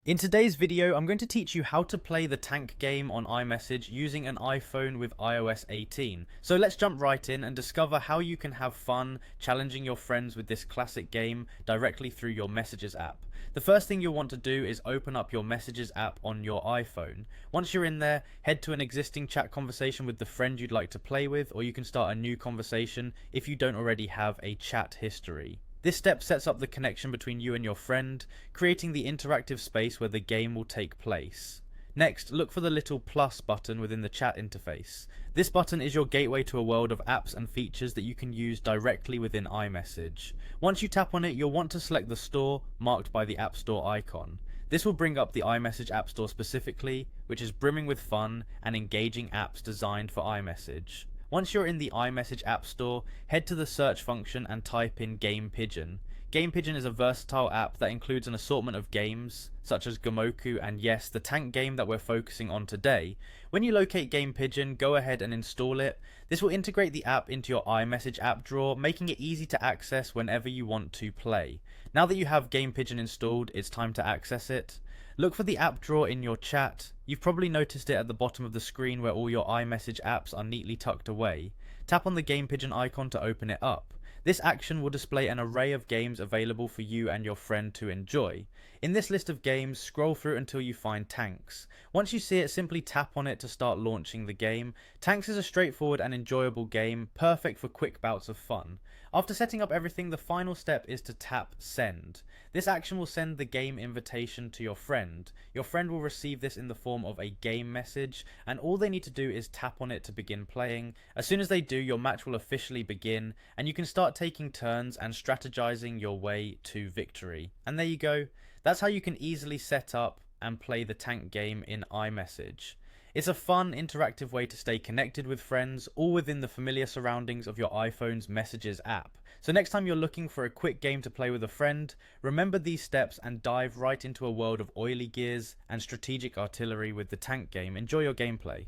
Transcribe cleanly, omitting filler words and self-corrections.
In today's video, I'm going to teach you how to play the tank game on iMessage using an iPhone with iOS 18. So let's jump right in and discover how you can have fun challenging your friends with this classic game directly through your Messages app. The first thing you'll want to do is open up your Messages app on your iPhone. Once you're in there, head to an existing chat conversation with the friend you'd like to play with, or you can start a new conversation if you don't already have a chat history. This step sets up the connection between you and your friend, creating the interactive space where the game will take place. Next, look for the little plus button within the chat interface. This button is your gateway to a world of apps and features that you can use directly within iMessage. Once you tap on it, you'll want to select the store, marked by the App Store icon. This will bring up the iMessage App Store specifically, which is brimming with fun and engaging apps designed for iMessage. Once you're in the iMessage App Store, head to the search function and type in Game Pigeon. Game Pigeon is a versatile app that includes an assortment of games, such as Gomoku and yes, the tank game that we're focusing on today. When you locate Game Pigeon, go ahead and install it. This will integrate the app into your iMessage app drawer, making it easy to access whenever you want to play. Now that you have Game Pigeon installed, it's time to access it. Look for the app drawer in your chat. You've probably noticed it at the bottom of the screen where all your iMessage apps are neatly tucked away. Tap on the Game Pigeon icon to open it up. This action will display an array of games available for you and your friend to enjoy. In this list of games, scroll through until you find Tanks. Once you see it, simply tap on it to start launching the game. Tanks is a straightforward and enjoyable game, perfect for quick bouts of fun. After setting up everything, the final step is to tap Send. This action will send the game invitation to your friend. Your friend will receive this in the form of a game message, and all they need to do is tap on it to begin playing. As soon as they do, your match will officially begin, and you can start taking turns and strategizing your way to victory. And there you go. That's how you can easily set up and play the tank game in iMessage. It's a fun, interactive way to stay connected with friends, all within the familiar surroundings of your iPhone's Messages app. So next time you're looking for a quick game to play with a friend, remember these steps and dive right into a world of oily gears and strategic artillery with the tank game. Enjoy your gameplay.